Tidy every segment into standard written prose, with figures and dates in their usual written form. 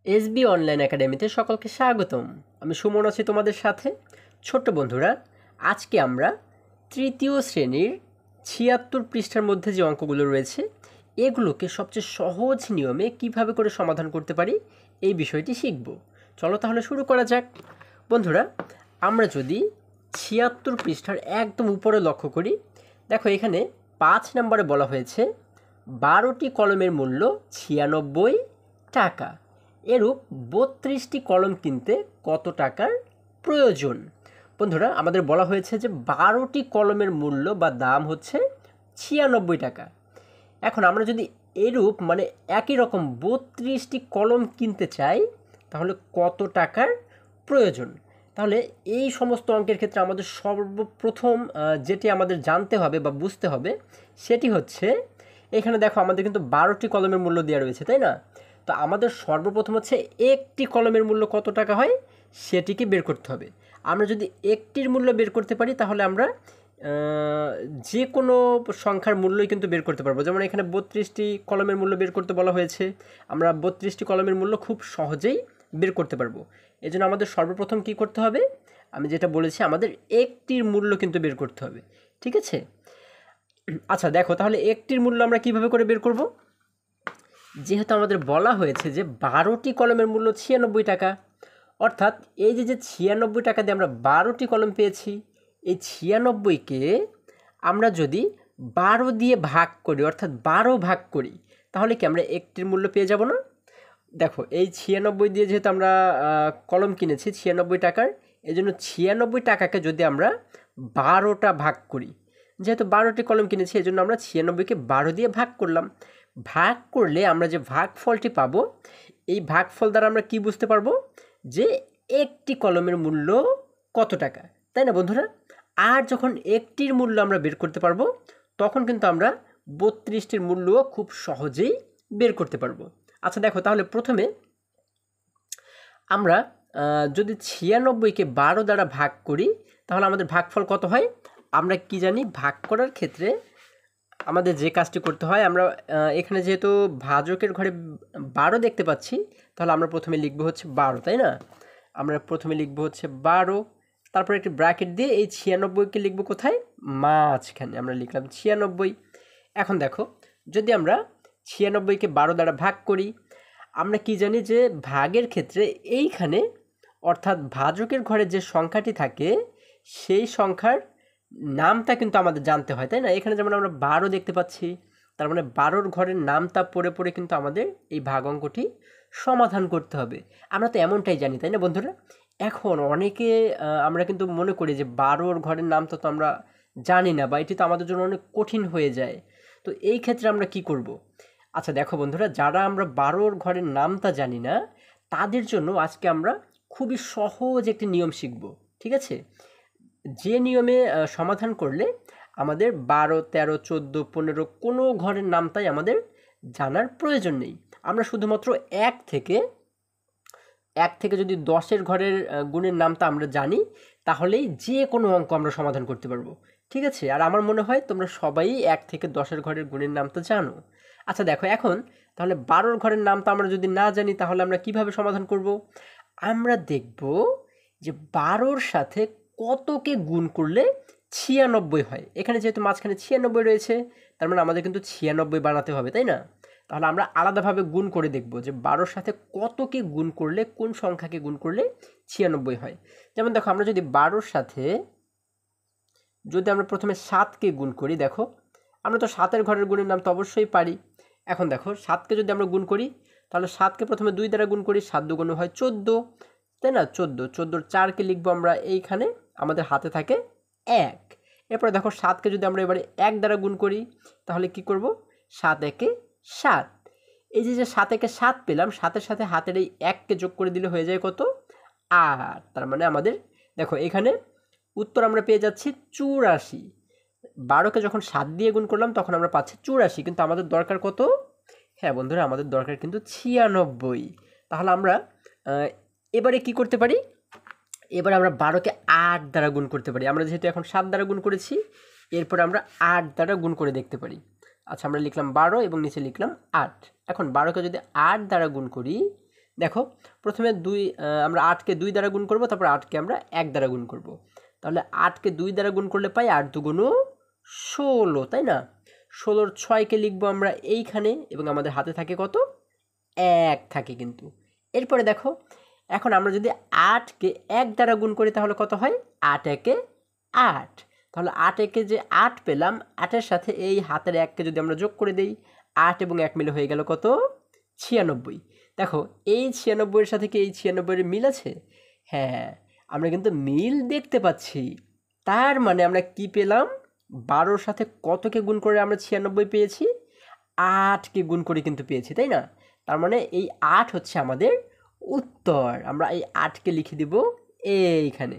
SB online একাডেমিতে সকলকে স্বাগতম। আমি সুমন আছি তোমাদের সাথে। ছোট্ট বন্ধুরা, আজকে আমরা তৃতীয় শ্রেণীর ৭৬ পৃষ্ঠার মধ্যে যে অঙ্কগুলো রয়েছে এগুলোকে সবচেয়ে সহজ নিয়মে কিভাবে করে সমাধান করতে পারি এই বিষয়টি শিখব। চলো তাহলে শুরু করা যাক। বন্ধুরা, আমরা যদি ৭৬ পৃষ্ঠার একদম উপরে লক্ষ্য করি, দেখো এখানে ৫ নম্বরে বলা হয়েছে ১২টি কলমের মূল্য ৯৬ টাকা। এরূপ ৩২টি কলম কিনতে কত টাকার প্রয়োজন? বন্ধুরা, আমাদের বলা হয়েছে যে ১২টি কলমের মূল্য বা দাম হচ্ছে ৯৬ টাকা। এখন আমরা যদি এরূপ একই রকম ৩২টি কলম কিনতে চাই তাহলে কত টাকার প্রয়োজন? তাহলে এই সমস্ত অঙ্কের ক্ষেত্রে আমাদের সর্বপ্রথম যেটি আমাদের জানতে হবে বা বুঝতে হবে সেটি হচ্ছে, এখানে দেখো আমাদের কিন্তু ১২টি কলমের মূল্য দেওয়া রয়েছে, তাই না? তো আমাদের সর্বপ্রথম হচ্ছে একটি কলমের মূল্য কত টাকা হয় সেটিকে বের করতে হবে। আমরা যদি একটির মূল্য বের করতে পারি তাহলে আমরা যে কোনো সংখ্যার মূল্যই কিন্তু বের করতে পারবো। যেমন এখানে ৩২টি কলমের মূল্য বের করতে বলা হয়েছে, আমরা ৩২টি কলমের মূল্য খুব সহজেই বের করতে পারবো। এই জন্য আমাদের সর্বপ্রথম কী করতে হবে, আমি যেটা বলেছি আমাদের একটির মূল্য কিন্তু বের করতে হবে। ঠিক আছে? আচ্ছা দেখো, তাহলে একটির মূল্য আমরা কিভাবে করে বের করব? যেহেতু আমাদের বলা হয়েছে যে ১২টি কলমের মূল্য ৯৬ টাকা, অর্থাৎ এই যে ৯৬ টাকা দিয়ে আমরা ১২টি কলম পেয়েছি, এই ৯৬কে আমরা যদি ১২ দিয়ে ভাগ করি, অর্থাৎ ১২ ভাগ করি, তাহলে কি আমরা একটির মূল্য পেয়ে যাব না? দেখো এই ৯৬ দিয়ে যেহেতু আমরা কলম কিনেছি ৯৬ টাকার, এই জন্য ৯৬ টাকাকে যদি আমরা ১২টা ভাগ করি, যেহেতু ১২টি কলম কিনেছি এই জন্য আমরা ৯৬কে ১২ দিয়ে ভাগ করলাম। ভাগ করলে আমরা যে ভাগফলটি পাবো, এই ভাগফল দ্বারা আমরা কি বুঝতে পারবো যে একটি কলমের মূল্য কত টাকা, তাই না বন্ধুরা? আর যখন একটির মূল্য আমরা বের করতে পারবো তখন কিন্তু আমরা ৩২টির মূল্যও খুব সহজেই বের করতে পারবো। আচ্ছা দেখো, তাহলে প্রথমে আমরা যদি ৯৬কে ১২ দ্বারা ভাগ করি তাহলে আমাদের ভাগফল কত হয়? আমরা কি জানি, ভাগ করার ক্ষেত্রে আমাদের যে কাজটি করতে হয়, আমরা এখানে যেহেতু ভাজকের ঘরে ১২ দেখতে পাচ্ছি, তাহলে আমরা প্রথমে লিখবো হচ্ছে ১২, তাই না? আমরা প্রথমে লিখবো হচ্ছে ১২, তারপর একটি ব্র্যাকেট দিয়ে এই ৯৬কে লিখবো কোথায়? মাঝখানে আমরা লিখলাম ৯৬। এখন দেখো, যদি আমরা ৯৬কে ১২ দ্বারা ভাগ করি, আমরা কি জানি যে ভাগের ক্ষেত্রে এইখানে, অর্থাৎ ভাজকের ঘরে যে সংখ্যাটি থাকে সেই সংখ্যার নামটা কিন্তু আমাদের জানতে হয়, তাই না? এখানে যেমন আমরা ১২ দেখতে পাচ্ছি, তার মানে ১২র ঘরের নামটা পড়ে পড়ে কিন্তু আমাদের এই ভাগ অঙ্কটি সমাধান করতে হবে। আমরা তো এমনটাই জানি, তাই না বন্ধুরা? এখন অনেকে আমরা কিন্তু মনে করি যে ১২র ঘরের নামটা তো আমরা জানি না, বা এটি তো আমাদের জন্য অনেক কঠিন হয়ে যায়। তো এই ক্ষেত্রে আমরা কি করব? আচ্ছা দেখো বন্ধুরা, যারা আমরা ১২র ঘরের নামটা জানি না তাদের জন্য আজকে আমরা খুবই সহজ একটি নিয়ম শিখব। ঠিক আছে? যে নিয়মে সমাধান করলে আমাদের ১২, ১৩, ১৪, ১৫ কোনো ঘরের নামটাই আমাদের জানার প্রয়োজন নেই। আমরা শুধুমাত্র এক থেকে যদি ১০-এর ঘরের গুণের নামটা আমরা জানি তাহলেই যে কোনো অঙ্ক আমরা সমাধান করতে পারবো। ঠিক আছে? আর আমার মনে হয় তোমরা সবাই ১ থেকে ১০-এর ঘরের গুণের নামটা জানো। আচ্ছা দেখো, এখন তাহলে ১২র ঘরের নামটা আমরা যদি না জানি তাহলে আমরা কিভাবে সমাধান করব? আমরা দেখব যে ১২র সাথে কতকে গুণ করলে ৯৬ হয়। এখানে যেহেতু মাঝখানে ৯৬ রয়েছে, তার মানে আমাদের কিন্তু ৯৬ বানাতে হবে, তাই না? তাহলে আমরা আলাদাভাবে গুণ করে দেখব যে ১২র সাথে কতকে গুণ করলে, কোন সংখ্যাকে গুণ করলে ৯৬ হয়। যেমন দেখো, আমরা যদি ১২র সাথে যদি আমরা প্রথমে ৭কে গুণ করি, দেখো আমরা তো ৭-এর ঘরের গুণের নাম তো অবশ্যই পারি। এখন দেখো ৭কে যদি আমরা গুণ করি তাহলে ৭কে প্রথমে ২ দ্বারা গুণ করি, ৭ দুগুণে হয় ১৪, তাই না? ১৪র ৪কে লিখবো আমরা এইখানে, আমাদের হাতে থাকে ১। এরপরে দেখো ৭কে যদি আমরা এবারে ১ দ্বারা গুণ করি তাহলে কি করব? ৭ একে ৭। এই যে ৭ একে ৭ পেলাম, ৭-এর সাথে হাতের এই ১কে যোগ করে দিলে হয়ে যায় কত? ৮। তার মানে আমাদের দেখো এখানে উত্তর আমরা পেয়ে যাচ্ছি ৮৪। ১২কে যখন ৭ দিয়ে গুণ করলাম তখন আমরা পাচ্ছি ৮৪, কিন্তু আমাদের দরকার কত? হ্যাঁ বন্ধুরা, আমাদের দরকার কিন্তু ৯৬। তাহলে আমরা এবারে কি করতে পারি? এবারে আমরা ১২কে ৮ দ্বারা গুণ করতে পারি। আমরা যেহেতু এখন ৭ দ্বারা গুণ করেছি, এরপরে আমরা ৮ দ্বারা গুণ করে দেখতে পারি। আচ্ছা, আমরা লিখলাম ১২ এবং নিচে লিখলাম ৮। এখন ১২কে যদি ৮ দ্বারা গুণ করি দেখো প্রথমে আমরা 8কে 2 দ্বারা গুণ করব, তারপর 8কে আমরা 1 দ্বারা গুণ করব। তাহলে 8কে 2 দ্বারা গুণ করলে পাই 8 দুগুণ 16, তাই না? 16-র 6কে লিখবো আমরা এইখানে, এবং আমাদের হাতে থাকে কত? 1 থাকে কিন্তু। এরপরে দেখো এখন আমরা যদি 8কে 1 দ্বারা গুণ করি তাহলে কত হয়? 8 একে 8। তাহলে 8 একে যে 8 পেলাম, 8-এর সাথে এই হাতের 1কে যদি আমরা যোগ করে দিই, 8 এবং 1 মিলে হয়ে গেল কত? 96। দেখো এই 96-এর সাথে কি এই 96-এর মিল আছে? হ্যাঁ, আমরা কিন্তু মিল দেখতে পাচ্ছি। তার মানে আমরা কি পেলাম? 12-র সাথে কতকে গুণ করে আমরা 96 পেয়েছি? 8কে গুণ করে কিন্তু পেয়েছি, তাই না? তার মানে এই 8 হচ্ছে আমাদের উত্তর। আমরা এই 8কে লিখে দিব এইখানে,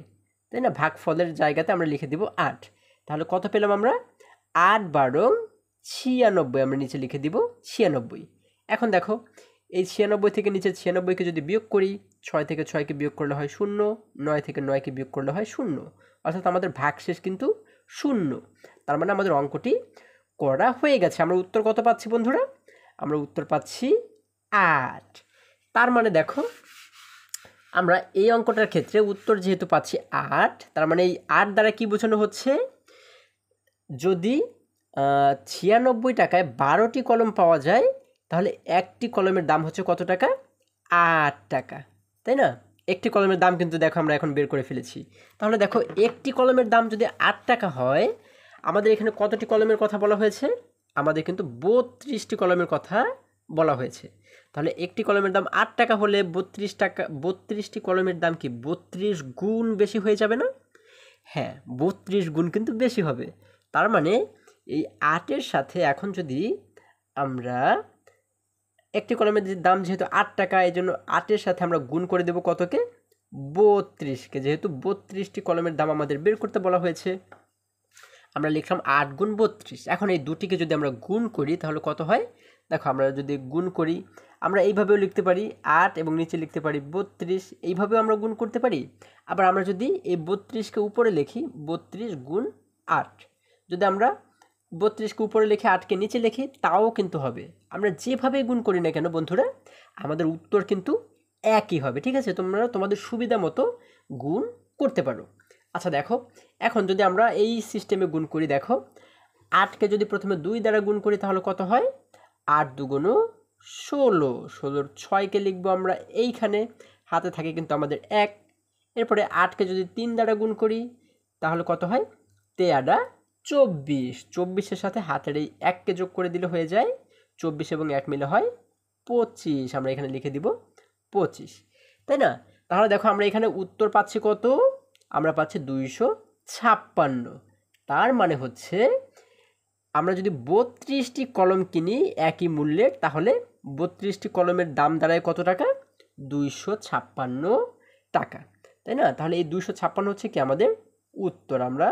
তাই না? ভাগফলের জায়গাতে আমরা লিখে দিব 8। তাহলে কত পেলাম আমরা? 8 12 96, আমরা নিচে লিখে দিব 96। এখন দেখো এই 96 থেকে নিচে 96কে যদি বিয়োগ করি, 6 থেকে 6কে বিয়োগ করলে হয় 0, 9 থেকে 9কে বিয়োগ করলে হয় 0, অর্থাৎ আমাদের ভাগশেষ কিন্তু 0। তার মানে আমাদের অঙ্কটি করা হয়ে গেছে। আমরা উত্তর কত পাচ্ছি বন্ধুরা? আমরা উত্তর পাচ্ছি 8। তার মানে দেখো আমরা এই অঙ্কটার ক্ষেত্রে উত্তর যেহেতু পাচ্ছি 8, তার মানে এই 8 দ্বারা কি বোঝানো হচ্ছে? যদি 96 টাকায় 12টি কলম পাওয়া যায়, তাহলে একটি কলমের দাম হচ্ছে কত টাকা? 8 টাকা, তাই না? একটি কলমের দাম কিন্তু দেখো আমরা এখন বের করে ফেলেছি। তাহলে দেখো একটি কলমের দাম যদি 8 টাকা হয়, আমাদের এখানে কতটি কলমের কথা বলা হয়েছে? আমাদের কিন্তু 32টি কলমের কথা বলা হয়েছে। তাহলে একটি কলমের দাম 8 টাকা হলে 32টি কলমের দাম কি 32 গুণ বেশি হয়ে যাবে না? হ্যাঁ, 32 গুণ কিন্তু বেশি হবে। তার মানে এই 8-এর সাথে এখন যদি আমরা একটি কলমের দাম যেহেতু 8 টাকা, এই জন্য 8-এর সাথে আমরা গুণ করে দেব কতকে? 32কে। যেহেতু 32টি কলমের দাম আমাদের বের করতে বলা হয়েছে, আমরা লিখলাম 8 গুণ 32। এখন এই দুটিকে যদি আমরা গুণ করি তাহলে কত হয়? দেখো আমরা যদি গুণ করি, আমরা এইভাবেও লিখতে পারি 8 এবং নিচে লিখতে পারি 32, এইভাবেও আমরা গুণ করতে পারি। আবার আমরা যদি এই 32কে উপরে লিখি 32 গুণ 8, যদি আমরা 32কে উপরে লিখে 8কে নিচে লিখি তাও কিন্তু হবে। আমরা যেভাবে গুণ করি না কেন বন্ধুরা, আমাদের উত্তর কিন্তু একই হবে। ঠিক আছে, তোমরা তোমাদের সুবিধা মতো গুণ করতে পারো। আচ্ছা দেখো এখন যদি আমরা এই সিস্টেমে গুণ করি, দেখো 8কে যদি প্রথমে 2 দ্বারা গুণ করি তাহলে কত হয়? 8 দুগুণ 16, 16-র 6কে লিখবো আমরা এইখানে, হাতে থাকে কিন্তু আমাদের 1। এরপরে 8কে যদি 3 দ্বারা গুণ করি তাহলে কত হয়? 13 24, 24-এর সাথে হাতের এই 1কে যোগ করে দিলে হয়ে যায় 24 এবং 1 মিলে হয় 25, আমরা এখানে লিখে দিব 25, তাই না? তাহলে দেখো আমরা এখানে উত্তর পাচ্ছি কত? আমরা পাচ্ছি 256। তার মানে হচ্ছে আমরা যদি 32টি কলম কিনি একই মূল্যের, তাহলে 32টি কলমের দাম দাঁড়ায় কত টাকা? 256 টাকা, তাই না? তাহলে এই 256 হচ্ছে কি আমাদের উত্তর। আমরা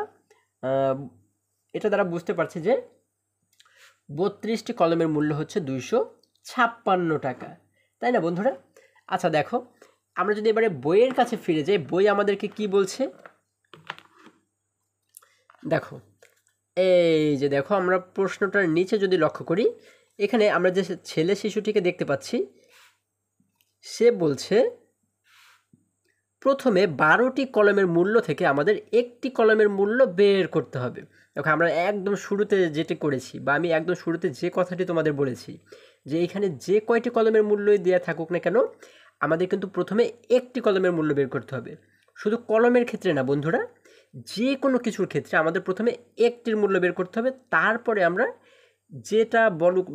এটা দ্বারা বুঝতে পারছি যে 32টি কলমের মূল্য হচ্ছে 256 টাকা, তাই না বন্ধুরা? আচ্ছা দেখো আমরা যদি এবারে বইয়ের কাছে ফিরে যাই, বই আমাদেরকে কি বলছে দেখো। এই যে দেখো আমরা প্রশ্নটার নিচে যদি লক্ষ্য করি, এখানে আমরা যে ছেলে শিশুটিকে দেখতে পাচ্ছি, সে বলছে প্রথমে 12টি কলমের মূল্য থেকে আমাদের একটি কলমের মূল্য বের করতে হবে। দেখো আমরা একদম শুরুতে যেটি করেছি, বা আমি একদম শুরুতে যে কথাটি তোমাদের বলেছি, যে এখানে যে কয়টি কলমের মূল্যই দেওয়া থাকুক না কেন, আমাদের কিন্তু প্রথমে একটি কলমের মূল্য বের করতে হবে। শুধু কলমের ক্ষেত্রে না বন্ধুরা, যে কোনো কিছুর ক্ষেত্রে আমাদের প্রথমে একটির মূল্য বের করতে হবে, তারপরে আমরা যেটা বলুক,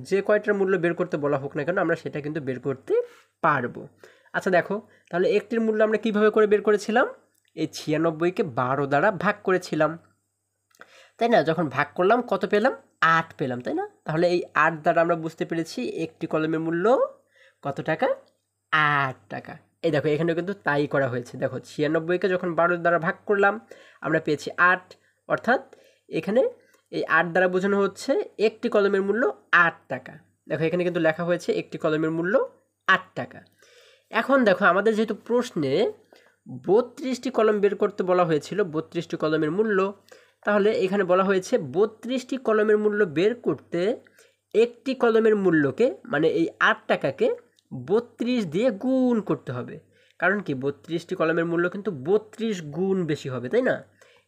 যে কয়টার মূল্য বের করতে বলা হোক না কেন, আমরা সেটা কিন্তু বের করতে পারবো। আচ্ছা দেখো তাহলে একটির মূল্য আমরা কিভাবে করে বের করেছিলাম? এই 96কে 12 দ্বারা ভাগ করেছিলাম, তাই না? যখন ভাগ করলাম কত পেলাম? 8 পেলাম, তাই না? তাহলে এই 8 দ্বারা আমরা বুঝতে পেরেছি একটি কলমের মূল্য কত টাকা? 8 টাকা। এই দেখো এখানে কিন্তু তাই করা হয়েছে। দেখো 96কে যখন 12 দ্বারা ভাগ করলাম আমরা পেয়েছি 8, অর্থাৎ এখানে এই 8 দ্বারা বোঝানো হচ্ছে একটি কলমের মূল্য 8 টাকা। দেখো এখানে কিন্তু লেখা হয়েছে একটি কলমের মূল্য 8 টাকা। এখন দেখো আমাদের যেহেতু প্রশ্নে 32টি কলম বের করতে বলা হয়েছিল, 32টি কলমের মূল্য, তাহলে এখানে বলা হয়েছে 32টি কলমের মূল্য বের করতে একটি কলমের মূল্যকে, মানে এই 8 টাকাকে 32 দিয়ে গুণ করতে হবে। কারণ কি 32টি কলামের মূল্য কিন্তু 32 গুণ বেশি হবে, তাই না?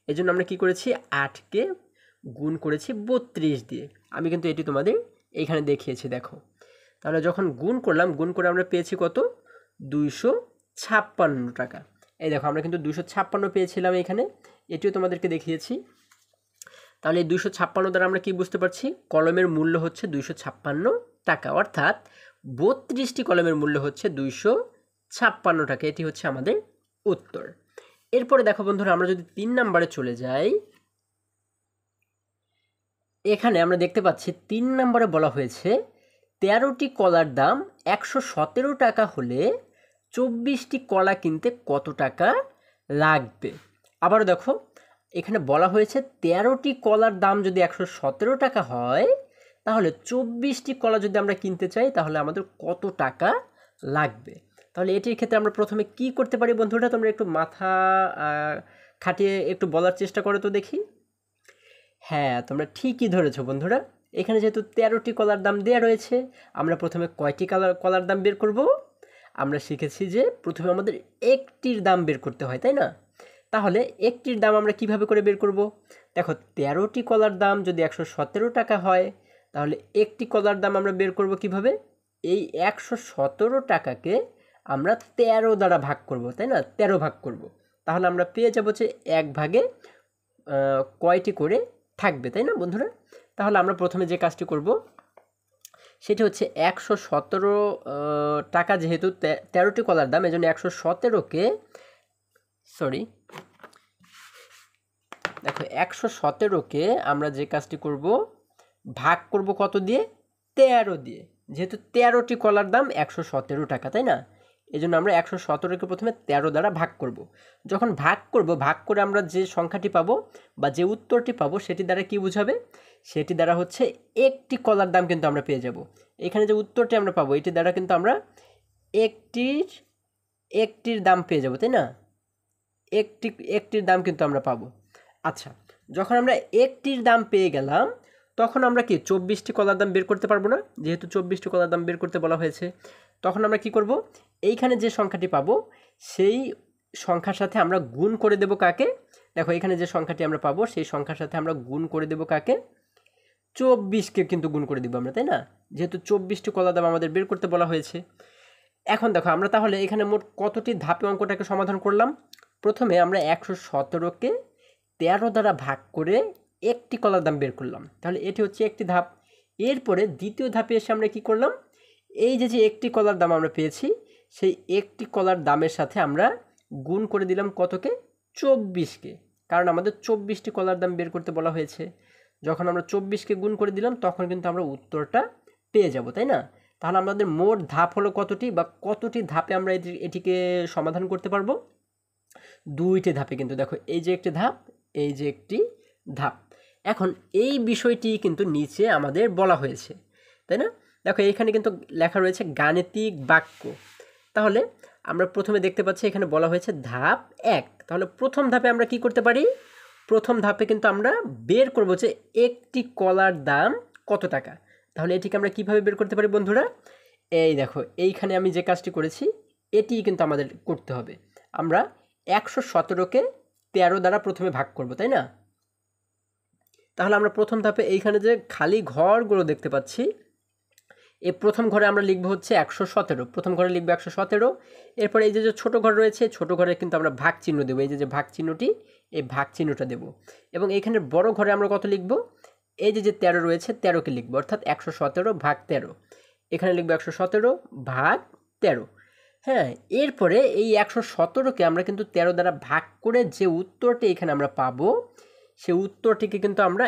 এই জন্য আমরা কি করেছি, 8কে গুণ করেছি 32 দিয়ে। আমি কিন্তু এটি তোমাদের এইখানে দেখিয়েছি, দেখো। তাহলে যখন গুণ করলাম, গুণ করে আমরা পেয়েছি কত, 256 টাকা। এই দেখো আমরা কিন্তু 256 পেয়েছিলাম এখানে, এটিও তোমাদেরকে দেখিয়েছি। তাহলে এই 256 দ্বারা আমরা কি বুঝতে পারছি, কলমের মূল্য হচ্ছে 256 টাকা, অর্থাৎ 32টি কলমের মূল্য হচ্ছে 256 টাকা। এটি হচ্ছে আমাদের উত্তর। এরপরে দেখো বন্ধুরা, আমরা যদি 3 নম্বরে চলে যাই, এখানে আমরা দেখতে পাচ্ছি 3 নম্বরে বলা হয়েছে 13টি কলার দাম 117 টাকা হলে 24টি কলা কিনতে কত টাকা লাগবে। আবারও দেখো, এখানে বলা হয়েছে 13টি কলার দাম যদি 117 টাকা হয়, তাহলে 24টি কলা যদি আমরা কিনতে চাই তাহলে আমাদের কত টাকা লাগবে। তাহলে এটির ক্ষেত্রে আমরা প্রথমে কি করতে পারি বন্ধুরা, তোমরা একটু মাথা খাটিয়ে একটু বলার চেষ্টা করো তো দেখি। হ্যাঁ, তোমরা ঠিকই ধরেছো বন্ধুরা। এখানে যেহেতু 13টি কলার দাম দেওয়া রয়েছে, আমরা প্রথমে কয়টি কলার দাম বের করব? আমরা শিখেছি যে প্রথমে আমাদের একটির দাম বের করতে হয়, তাই না? তাহলে একটির দাম আমরা কিভাবে করে বের করব? দেখো, 13টি কলার দাম যদি 117 টাকা হয়, তাহলে একটি কলার দাম আমরা বের করব কিভাবে? এই 117 টাকাকে আমরা 13 দ্বারা ভাগ করব, তাই না? 13 ভাগ করব। তাহলে আমরা পেয়ে যাব যে 1 ভাগে কয়টি করে থাকবে, তাই না বন্ধুরা? তাহলে আমরা প্রথমে যে কাজটি করব সেটি হচ্ছে 117 টাকা, যেহেতু 13টি কলার দাম, এজন্য 117কে দেখো 117কে আমরা যে কাজটি করব, ভাগ করব কত দিয়ে? 13 দিয়ে। যেহেতু 13টি কলার দাম 117 টাকা, তাই না? এই জন্য আমরা 117কে প্রথমে 13 দ্বারা ভাগ করব। যখন ভাগ করব, ভাগ করে আমরা যে সংখ্যাটি পাবো বা যে উত্তরটি পাবো, সেটি দ্বারা কি বুঝাবে? সেটি দ্বারা হচ্ছে একটি কলার দাম কিন্তু আমরা পেয়ে যাব। এখানে যে উত্তরটি আমরা পাবো, এটি দ্বারা কিন্তু আমরা একটির দাম পেয়ে যাব, তাই না? একটির দাম কিন্তু আমরা পাবো। আচ্ছা, যখন আমরা একটির দাম পেয়ে গেলাম, তখন আমরা কি 24টি কলার দাম বের করতে পারবো না? যেহেতু 24টি কলার দাম বের করতে বলা হয়েছে, তখন আমরা কি করব? এইখানে যে সংখ্যাটি পাবো, সেই সংখ্যার সাথে আমরা গুণ করে দেব কাকে? দেখো, এখানে যে সংখ্যাটি আমরা পাবো, সেই সংখ্যার সাথে আমরা গুণ করে দেব কাকে? 24কে কিন্তু গুণ করে দিব আমরা, তাই না? যেহেতু 24টি কলার দাম আমাদের বের করতে বলা হয়েছে। এখন দেখো, আমরা তাহলে এখানে মোট কতটি ধাপে অঙ্কটাকে সমাধান করলাম? প্রথমে আমরা 117কে 13 দ্বারা ভাগ করে একটি কলার দাম বের করলাম, তাহলে এটি হচ্ছে একটি ধাপ। এরপরে দ্বিতীয় ধাপে এসে আমরা কি করলাম? এই যে একটি কলার দাম আমরা পেয়েছি, সেই একটি কলার দামের সাথে আমরা গুণ করে দিলাম কতকে? 24কে, কারণ আমাদের 24টি কলার দাম বের করতে বলা হয়েছে। যখন আমরা 24কে গুণ করে দিলাম, তখন কিন্তু আমরা উত্তরটা পেয়ে যাব, তাই না? তাহলে আমাদের মোট ধাপ হলো কতটি, বা কতটি ধাপে আমরা এটিকে সমাধান করতে পারবো? 2টি ধাপে কিন্তু। দেখো, এই যে একটি ধাপ, এই যে একটি ধাপ। এখন এই বিষয়টি কিন্তু নিচে আমাদের বলা হয়েছে, তাই না? দেখো, এখানে কিন্তু লেখা রয়েছে গাণিতিক বাক্য। তাহলে আমরা প্রথমে দেখতে পাচ্ছি এখানে বলা হয়েছে ধাপ 1। তাহলে প্রথম ধাপে আমরা কি করতে পারি? প্রথম ধাপে কিন্তু আমরা বের করব যে একটি কলার দাম কত টাকা। তাহলে এটিকে আমরা কিভাবে বের করতে পারি বন্ধুরা? এই দেখো, এইখানে আমি যে কাজটি করেছি, এটিই কিন্তু আমাদের করতে হবে। আমরা 117কে 13 দ্বারা প্রথমে ভাগ করব, তাই না? তাহলে আমরা প্রথম ধাপে এইখানে যে খালি ঘরগুলো দেখতে পাচ্ছি, এই প্রথম ঘরে আমরা লিখবো হচ্ছে 117। প্রথম ঘরে লিখবো 117। এরপরে এই যে ছোট ঘর রয়েছে, ছোট ঘরে কিন্তু আমরা ভাগ চিহ্ন দেবো। এই যে ভাগ চিহ্নটি, এই ভাগ চিহ্নটা দেব। এবং এইখানে বড় ঘরে আমরা কত লিখবো? এই যে 13 রয়েছে, 13কে লিখবো, অর্থাৎ 117 ভাগ 13। এখানে লিখবো 117 ভাগ 13। হ্যাঁ, এরপরে এই 117কে আমরা কিন্তু 13 দ্বারা ভাগ করে যে উত্তরটি এখানে আমরা পাবো, সেই উত্তরটিকে কিন্তু আমরা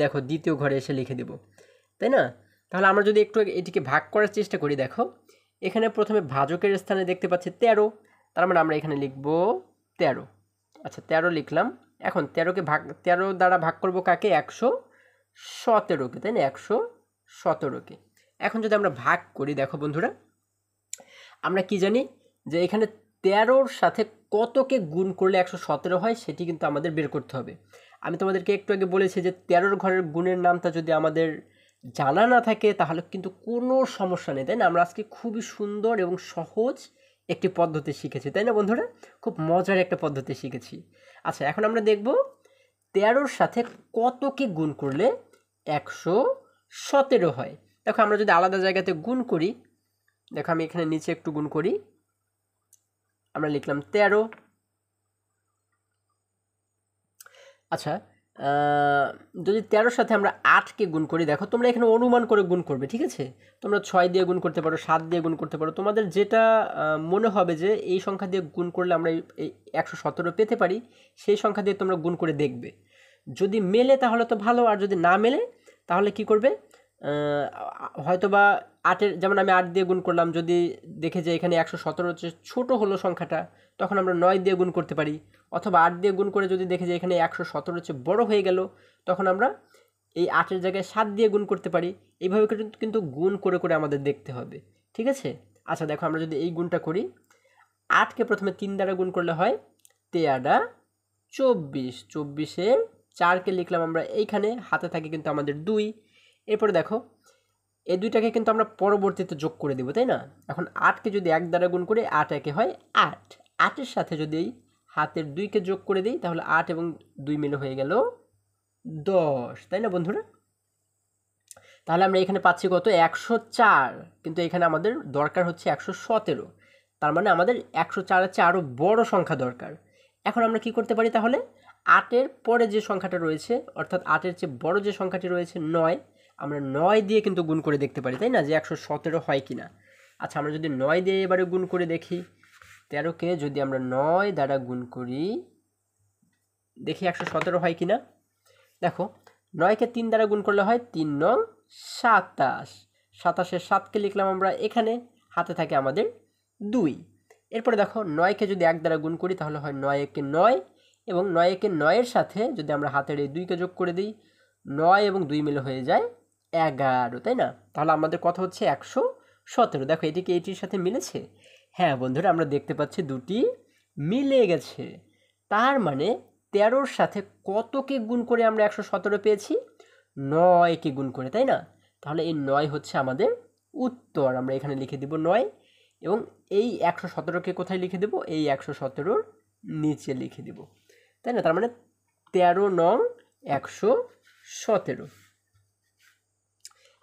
দেখো দ্বিতীয় ঘরে এসে লিখে দেব, তাই না? তাহলে আমরা যদি একটু এটিকে ভাগ করার চেষ্টা করি, দেখো এখানে প্রথমে ভাজকের স্থানে দেখতে পাচ্ছি 13, তার মানে আমরা এখানে লিখব 13। আচ্ছা, 13 লিখলাম। এখন 13 দ্বারা ভাগ করব কাকে? 117কে, তাই না? 117কে। এখন যদি আমরা ভাগ করি, দেখো বন্ধুরা, আমরা কি জানি যে এখানে 13র সাথে কতকে গুণ করলে 117 হয়, সেটি কিন্তু আমাদের বের করতে হবে। আমি তোমাদেরকে একটু আগে বলেছি যে 13র ঘরের গুণের নামটা যদি আমাদের জানা না থাকে তাহলে কিন্তু কোনো সমস্যা নেই, তাই না? আমরা আজকে খুবই সুন্দর এবং সহজ একটি পদ্ধতি শিখেছি, তাই না বন্ধুরা? খুব মজার একটা পদ্ধতি শিখেছি। আচ্ছা, এখন আমরা দেখব 13-র সাথে কতকে গুণ করলে 117 হয়। দেখো আমরা যদি আলাদা জায়গাতে গুণ করি, দেখো আমি এখানে নিচে একটু গুণ করি, আমরা লিখলাম 13। আচ্ছা, যদি 13-র সাথে আমরা 8কে গুণ করি, দেখো তোমরা এখানে অনুমান করে গুণ করবে, ঠিক আছে? তোমরা 6 দিয়ে গুণ করতে পারো, 7 দিয়ে গুণ করতে পারো, তোমাদের যেটা মনে হবে যে এই সংখ্যা দিয়ে গুণ করলে আমরা এই 117 পেতে পারি, সেই সংখ্যা দিয়ে তোমরা গুণ করে দেখবে। যদি মেলে তাহলে তো ভালো, আর যদি না মেলে তাহলে কি করবে? হয়তো বা 8-এর, যেমন আমি 8 দিয়ে গুণ করলাম, যদি দেখে যে এখানে 117 হচ্ছে ছোটো হলো সংখ্যাটা, তখন আমরা 9 দিয়ে গুণ করতে পারি। অথবা 8 দিয়ে গুণ করে যদি দেখে যে এখানে 117 হচ্ছে বড় হয়ে গেল, তখন আমরা এই 8-এর জায়গায় 7 দিয়ে গুণ করতে পারি। এইভাবে কিন্তু গুণ করে করে আমাদের দেখতে হবে, ঠিক আছে? আচ্ছা দেখো, আমরা যদি এই গুণটা করি, 8কে প্রথমে 3 দ্বারা গুণ করলে হয় 13 24, 24-এর 4কে লিখলাম আমরা এইখানে, হাতে থাকে কিন্তু আমাদের 2। এরপরে দেখো এই দুইটাকে কিন্তু আমরা পরবর্তীতে যোগ করে দেবো, তাই না? এখন 8কে যদি 1 দ্বারা গুণ করি, 8 একে হয় 8। 8-এর সাথে যদি হাতের 2কে যোগ করে দিই, তাহলে 8 এবং 2 মিলে হয়ে গেল 10, তাই না বন্ধুরা? তাহলে আমরা এখানে পাচ্ছি কত? 104। কিন্তু এখানে আমাদের দরকার হচ্ছে 117। তার মানে আমাদের 104-এর চেয়ে আরও বড় সংখ্যা দরকার। এখন আমরা কি করতে পারি তাহলে? 8-এর পরে যে সংখ্যাটা রয়েছে, অর্থাৎ 8-এর চেয়ে বড় যে সংখ্যাটি রয়েছে 9, আমরা 9 দিয়ে কিন্তু গুণ করে দেখতে পারি, তাই না? যে 117 হয় কি না। আচ্ছা, আমরা যদি 9 দিয়ে এবারে গুণ করে দেখি, 13কে যদি আমরা 9 দ্বারা গুণ করি, দেখি 117 হয় কি না। দেখো, 9কে 3 দ্বারা গুণ করলে হয় 3 নং 27। 27-এর 7কে লিখলাম আমরা এখানে, হাতে থাকে আমাদের 2। এরপরে দেখো 9কে যদি 1 দ্বারা গুণ করি, তাহলে হয় 9 একে 9, এবং 9 একে 9-এর সাথে যদি আমরা হাতের এই 2কে যোগ করে দিই, 9 এবং 2 মিলে হয়ে যায় 11, তাই না? তাহলে আমাদের কথা হচ্ছে 117। দেখো এটিকে এটির সাথে মিলেছে। হ্যাঁ বন্ধুরা, আমরা দেখতে পাচ্ছি দুটি মিলে গেছে। তার মানে 13-র সাথে কতকে গুণ করে আমরা 117 পেয়েছি? 9কে গুণ করে, তাই না? তাহলে এই 9 হচ্ছে আমাদের উত্তর। আমরা এখানে লিখে দিব 9, এবং এই 117কে কোথায় লিখে দেব? এই 117-র নিচে লিখে দেব, তাই না? তার মানে 13 নং 117।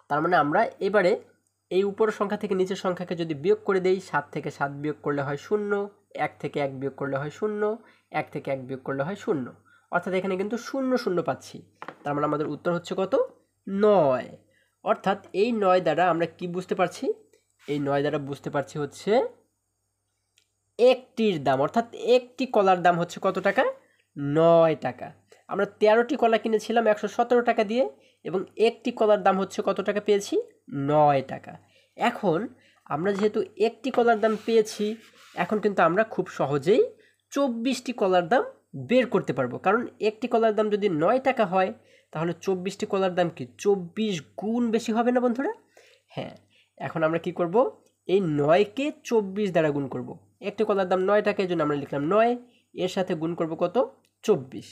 তার মানে আমরা এবারে এই উপরের সংখ্যা থেকে নিচের সংখ্যাকে যদি বিয়োগ করে দেই, 7 থেকে 7 বিয়োগ করলে হয় 0, 1 থেকে 1 বিয়োগ করলে হয় 0, 1 থেকে 1 বিয়োগ করলে হয় 0, অর্থাৎ এখানে কিন্তু 0 0 পাচ্ছি। তার মানে আমাদের উত্তর হচ্ছে কত? 9। অর্থাৎ এই 9 দ্বারা আমরা কি বুঝতে পারছি? এই 9 দ্বারা বুঝতে পারছি হচ্ছে একটির দাম, অর্থাৎ একটি কলার দাম হচ্ছে কত টাকা? 9 টাকা। আমরা 13টি কলা কিনেছিলাম 117 টাকা দিয়ে, এবং একটি কলার দাম হচ্ছে কত টাকা পেয়েছি? 9 টাকা। এখন আমরা যেহেতু একটি কলার দাম পেয়েছি, এখন কিন্তু আমরা খুব সহজেই 24টি কলার দাম বের করতে পারবো। কারণ একটি কলার দাম যদি 9 টাকা হয়, তাহলে 24টি কলার দাম কি 24 গুণ বেশি হবে না বন্ধুরা? হ্যাঁ। এখন আমরা কি করব? এই 9কে 24 দ্বারা গুণ করব। একটি কলার দাম 9 টাকা, এই জন্য আমরা লিখলাম 9, এর সাথে গুণ করব কত? 24,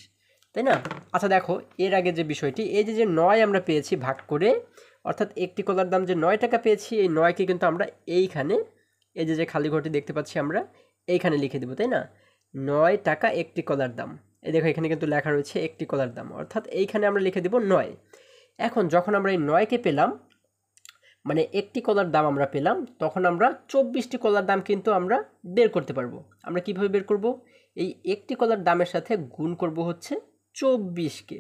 তাই না? আচ্ছা দেখো, এর আগে যে বিষয়টি, এই যে 9 আমরা পেয়েছি ভাগ করে, অর্থাৎ একটি কলার দাম যে 9 টাকা পেয়েছি, এই 9কে কিন্তু আমরা এইখানে, এই যে খালি ঘরটি দেখতে পাচ্ছি আমরা এইখানে লিখে দেবো, তাই না? 9 টাকা একটি কলার দাম। এই দেখো এখানে কিন্তু লেখা রয়েছে একটি কলার দাম, অর্থাৎ এইখানে আমরা লিখে দেব 9। এখন যখন আমরা এই 9কে পেলাম, মানে একটি কলার দাম আমরা পেলাম, তখন আমরা 24টি কলার দাম কিন্তু আমরা বের করতে পারবো। আমরা কিভাবে বের করব? এই একটি কলার দামের সাথে গুণ করব হচ্ছে 24কে,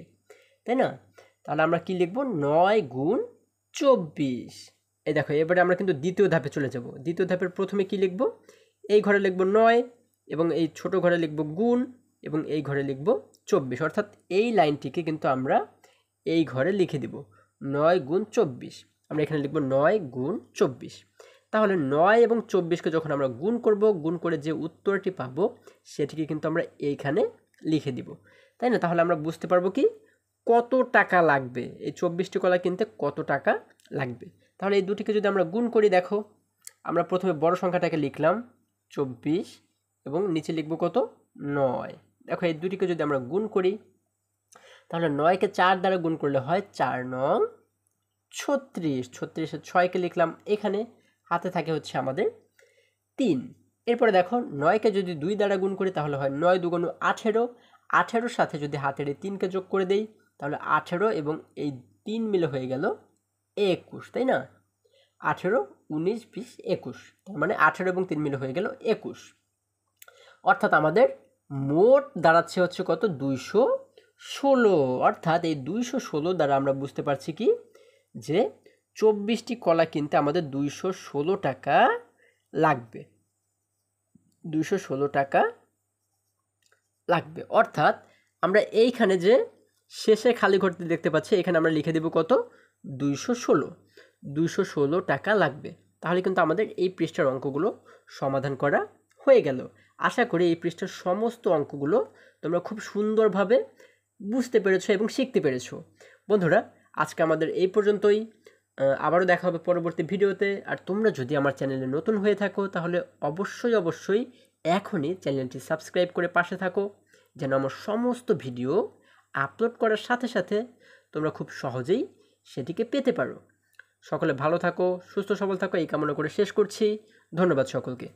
তাই না? তাহলে আমরা কি লিখব? 9 গুণ 24। এই দেখো, এবারে আমরা কিন্তু দ্বিতীয় ধাপে চলে যাব। দ্বিতীয় ধাপের প্রথমে কি লিখব? এই ঘরে লিখব 9, এবং এই ছোট ঘরে লিখব গুণ, এবং এই ঘরে লিখব 24, অর্থাৎ এই লাইনটিকে কিন্তু আমরা এই ঘরে লিখে দিব 9 গুণ 24। আমরা এখানে লিখব 9 গুণ 24। তাহলে 9 এবং 24কে যখন আমরা গুণ করব, গুণ করে যে উত্তরটি পাবো সেটিকে কিন্তু আমরা এইখানে লিখে দিব, তাই না? তাহলে আমরা বুঝতে পারবো কি কত টাকা লাগবে, এই 24টি কলা কিনতে কত টাকা লাগবে। তাহলে এই দুটিকে যদি আমরা গুণ করি, দেখো আমরা প্রথমে বড় সংখ্যাটাকে লিখলাম 24, এবং নিচে লিখব কত? 9। দেখো এই দুটিকে যদি আমরা গুণ করি, তাহলে 9কে 4 দ্বারা গুণ করলে হয় 4 নং 36, 36-এর 6কে লিখলাম এখানে, হাতে থাকে হচ্ছে আমাদের 3। এরপরে দেখো 9কে যদি 2 দ্বারা গুণ করি তাহলে হয় 9 দুগুণ 18, 18-র সাথে যদি হাতের এই 3কে যোগ করে দেই তাহলে 18 এবং এই 3 মিলে হয়ে গেল 21, তাই না? 18, 19, 20, 21, তার মানে 18 এবং 3 মিলে হয়ে গেল 21। অর্থাৎ আমাদের মোট দাঁড়াচ্ছে হচ্ছে কত? 216। অর্থাৎ এই 216 দ্বারা আমরা বুঝতে পারছি কি যে 24টি কলা কিনতে আমাদের 216 টাকা লাগবে। 216 টাকা লাগবে। অর্থাৎ আমরা এইখানে যে শেষে খালি ঘরটি দেখতে পাচ্ছি এখানে আমরা লিখে দেব কত? 216 টাকা লাগবে। তাহলে কিন্তু আমাদের এই পৃষ্ঠার অঙ্কগুলো সমাধান করা হয়ে গেল। আশা করি এই পৃষ্ঠার সমস্ত অঙ্কগুলো তোমরা খুব সুন্দরভাবে বুঝতে পেরেছো এবং শিখতে পেরেছো। বন্ধুরা, আজকে আমাদের এই পর্যন্তই। আবারও দেখা হবে পরবর্তী ভিডিওতে। আর তোমরা যদি আমার চ্যানেলে নতুন হয়ে থাকো তাহলে অবশ্যই এখনই চ্যানেলটি সাবস্ক্রাইব করে পাশে থাকো, যেন আমার সমস্ত ভিডিও আপলোড করার সাথে সাথে তোমরা খুব সহজেই সেটিকে পেতে পারো। সকলে ভালো থাকো, সুস্থ সবল থাকো, এই কামনা করে শেষ করছি। ধন্যবাদ সকলকে।